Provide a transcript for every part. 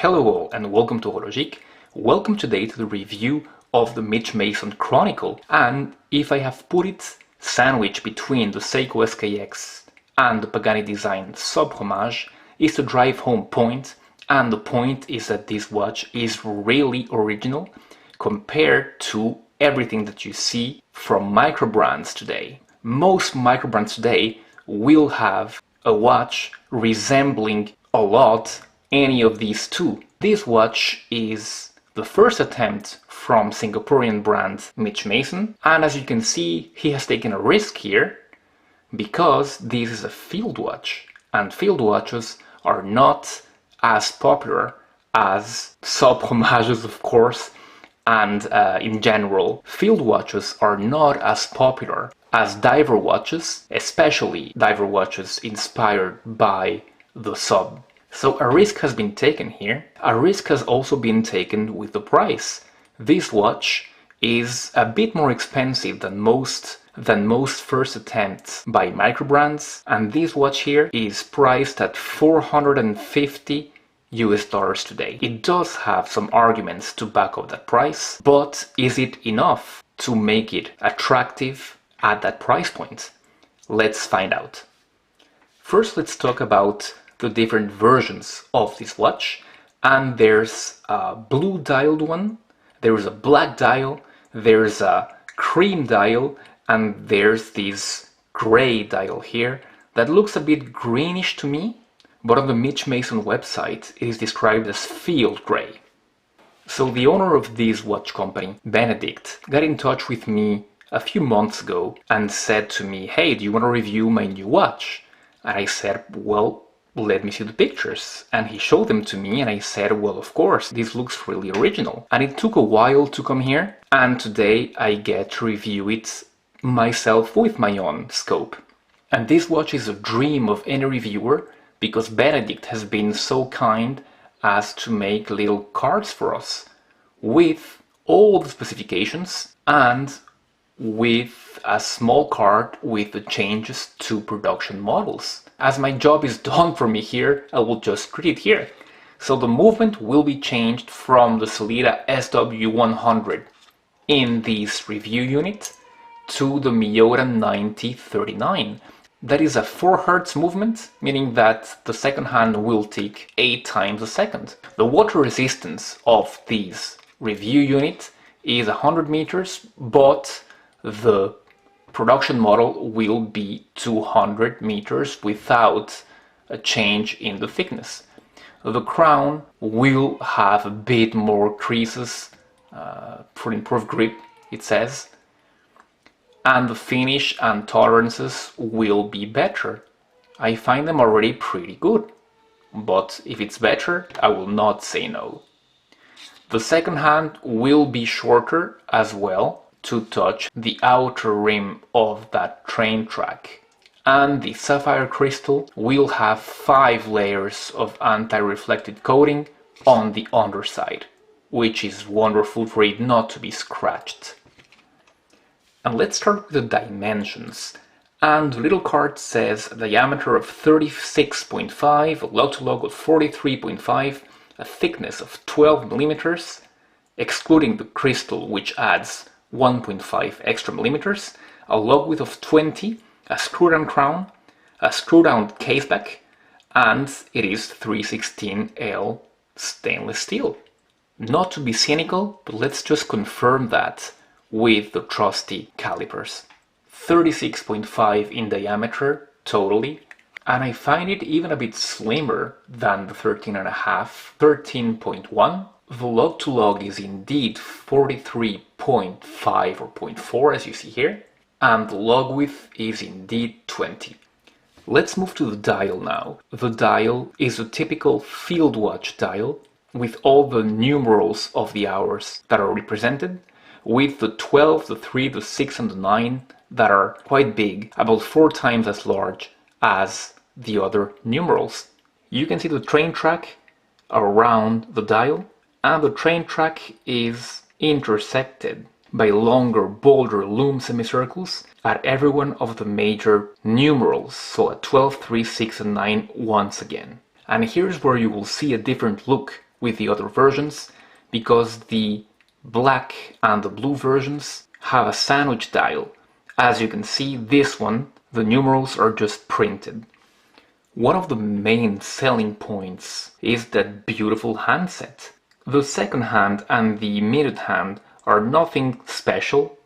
Hello all and welcome to Horologique. Welcome today to the review of the Mitch Mason Chronicle, and if I have put it sandwiched between the Seiko SKX and the Pagani design sub homage, is to drive home point, and the point is that this watch is really original compared to everything that you see from microbrands today. Most microbrands today will have a watch resembling a lot any of these two. This watch is the first attempt from Singaporean brand Mitch Mason, and as you can see, he has taken a risk here because this is a field watch, and field watches are not as popular as sub homages, of course, and in general, field watches are not as popular as diver watches, especially diver watches inspired by the sub. So a risk has been taken here. A risk has also been taken with the price. This watch is a bit more expensive than most first attempts by microbrands, and this watch here is priced at $450 today. It does have some arguments to back up that price, but is it enough to make it attractive at that price point? Let's find out. First, let's talk about the different versions of this watch, and there's a blue dialed one, there's a black dial, there's a cream dial, and there's this gray dial here that looks a bit greenish to me, but on the Mitch Mason website it is described as field gray. So the owner of this watch company, Benedict, got in touch with me a few months ago and said to me, "Hey, do you want to review my new watch?" And I said, "Well, let me see the pictures." And he showed them to me, and I said, "Well, of course, this looks really original." And it took a while to come here, and today I get to review it myself with my own scope. And this watch is a dream of any reviewer because Benedict has been so kind as to make little cards for us with all the specifications and with a small card with the changes to production models. As my job is done for me here, I will just read it here. So the movement will be changed from the Sellita SW100 in this review unit to the Miura 9039. That is a 4 Hz movement, meaning that the second hand will tick 8 times a second. The water resistance of this review unit is 100 meters, but the production model will be 200 meters without a change in the thickness. The crown will have a bit more creases for improved grip, it says, and the finish and tolerances will be better. I find them already pretty good, but if it's better, I will not say no. The second hand will be shorter as well, to touch the outer rim of that train track, and the sapphire crystal will have 5 layers of anti-reflective coating on the underside, which is wonderful for it not to be scratched. And let's start with the dimensions. And the little card says a diameter of 36.5, a log-to-log of 43.5, a thickness of 12 millimeters, excluding the crystal, which adds 1.5 extra millimeters, a log width of 20, a screw-down crown, a screw-down caseback, and it is 316L stainless steel. Not to be cynical, but let's just confirm that with the trusty calipers. 36.5 in diameter totally, and I find it even a bit slimmer than the 13.5, 13.1. The log-to-log is indeed 43.5 or 0.4 as you see here, and the log width is indeed 20. Let's move to the dial now. The dial is a typical field watch dial with all the numerals of the hours that are represented, with the 12, the 3, the 6 and the 9 that are quite big, about 4 times as large as the other numerals. You can see the train track around the dial, and the train track is intersected by longer, bolder Lume semicircles at every one of the major numerals, so at 12, 3, 6 and 9 once again. And here's where you will see a different look with the other versions, because the black and the blue versions have a sandwich dial. As you can see, this one, the numerals are just printed. One of the main selling points is that beautiful handset. The second hand and the minute hand are nothing special,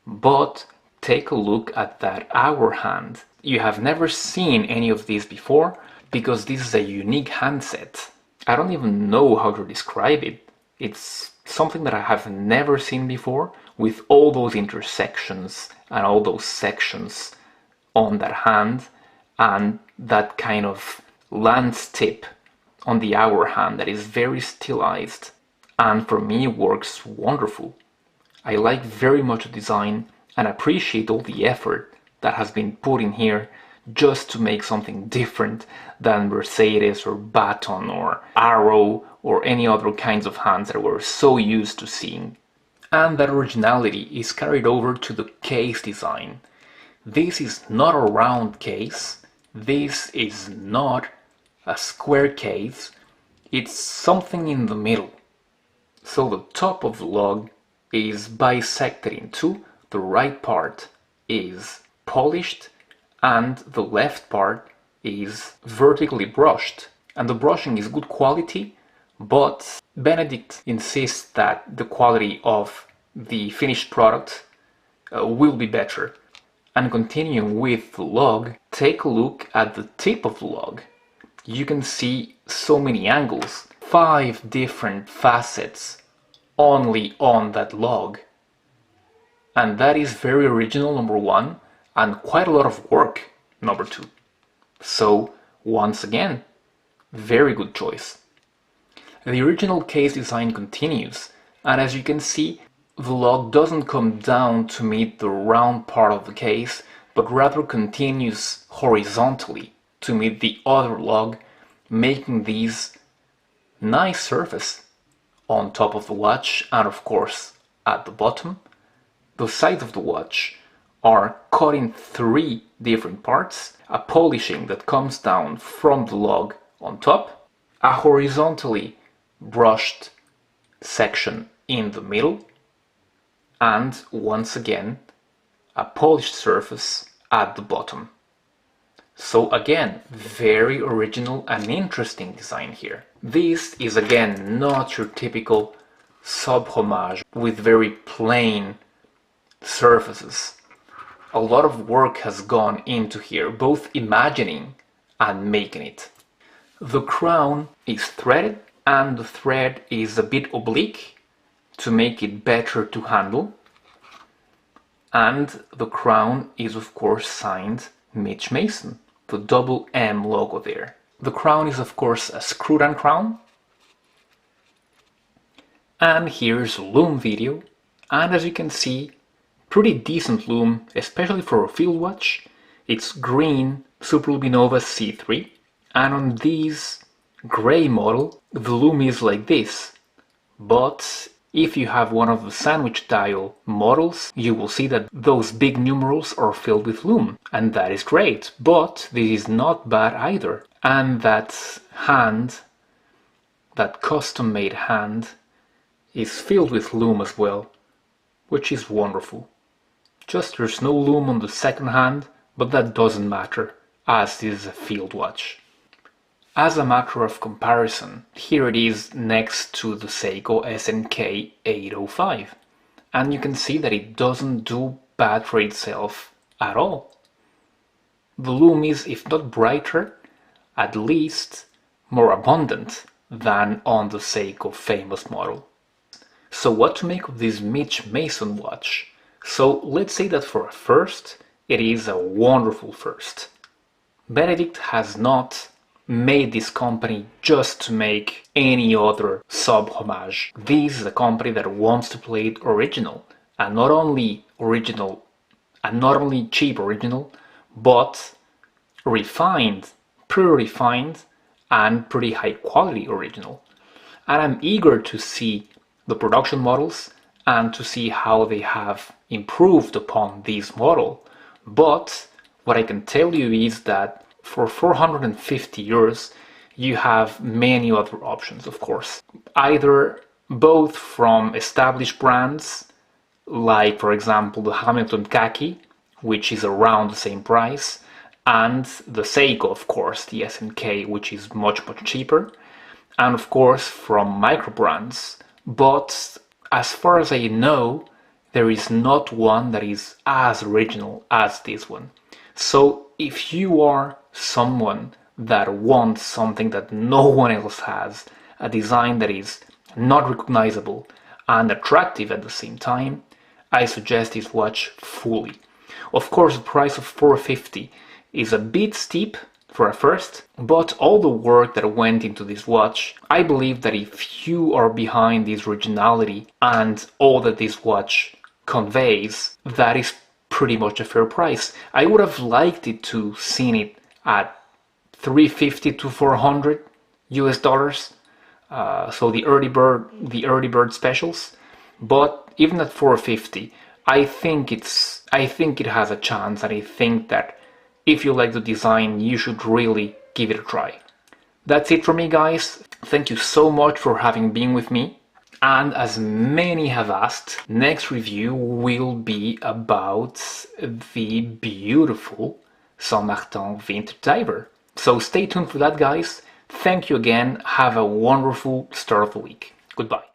but take a look at that hour hand. You have never seen any of these before, because this is a unique handset. I don't even know how to describe it. It's something that I have never seen before, with all those intersections and all those sections on that hand, and that kind of lance tip on the hour hand that is very stylized, and for me works wonderful. I like very much the design and appreciate all the effort that has been put in here just to make something different than Mercedes or Baton or Arrow or any other kinds of hands that we're so used to seeing. And that originality is carried over to the case design. This is not a round case, this is not a square case, it's something in the middle. So the top of the lug is bisected in two, the right part is polished and the left part is vertically brushed. And the brushing is good quality, but Benedict insists that the quality of the finished product will be better. And continuing with the lug, take a look at the tip of the lug. You can see so many angles, 5 different facets only on that lug. And that is very original, number one, and quite a lot of work, number two. So, once again, very good choice. The original case design continues, and as you can see, the lug doesn't come down to meet the round part of the case, but rather continues horizontally to meet the other lug, making these nice surface on top of the watch and of course at the bottom. The sides of the watch are cut in 3 different parts, a polishing that comes down from the lug on top, a horizontally brushed section in the middle, and once again a polished surface at the bottom. So again, very original and interesting design here. This is again not your typical sub-homage with very plain surfaces. A lot of work has gone into here, both imagining and making it. The crown is threaded and the thread is a bit oblique to make it better to handle. And the crown is of course signed Mitch Mason, the double M logo there. The crown is of course a screw-down crown. And here's a Lume video, and as you can see, pretty decent Lume, especially for a field watch. It's green Superluminova C3, and on these grey model, the Lume is like this. But if you have one of the sandwich dial models, you will see that those big numerals are filled with Lume, and that is great, but this is not bad either. And that hand, that custom-made hand, is filled with Lume as well, which is wonderful. Just there's no Lume on the second hand, but that doesn't matter, as this is a field watch. As a matter of comparison, here it is next to the Seiko SNK 805, and you can see that it doesn't do bad for itself at all. The Lume is, if not brighter, at least more abundant than on the Seiko famous model. So what to make of this Mitch Mason watch? So let's say that for a first, it is a wonderful first. Benedict has not made this company just to make any other sub-homage. This is a company that wants to play it original, and not only original, and not only cheap original, but refined, pretty refined, and pretty high quality original. And I'm eager to see the production models and to see how they have improved upon this model. But what I can tell you is that for 450 euros you have many other options, of course. Either both from established brands, like for example the Hamilton Khaki, which is around the same price, and the Seiko, of course, the SNK, which is much cheaper, and of course from microbrands. But as far as I know, there is not one that is as original as this one. So if you are someone that wants something that no one else has, a design that is not recognizable and attractive at the same time, I suggest this watch fully. Of course, the price of $450 is a bit steep for a first, but all the work that went into this watch, I believe that if you are behind this originality and all that this watch conveys, that is pretty much a fair price. I would have liked it to seen it at $350 to $400 US, so the early bird specials. But even at $450, I think it has a chance, and I think that if you like the design, you should really give it a try. That's it for me, guys. Thank you so much for having been with me. And as many have asked, next review will be about the beautiful Saint Martin Vintage Diver. So stay tuned for that, guys. Thank you again. Have a wonderful start of the week. Goodbye.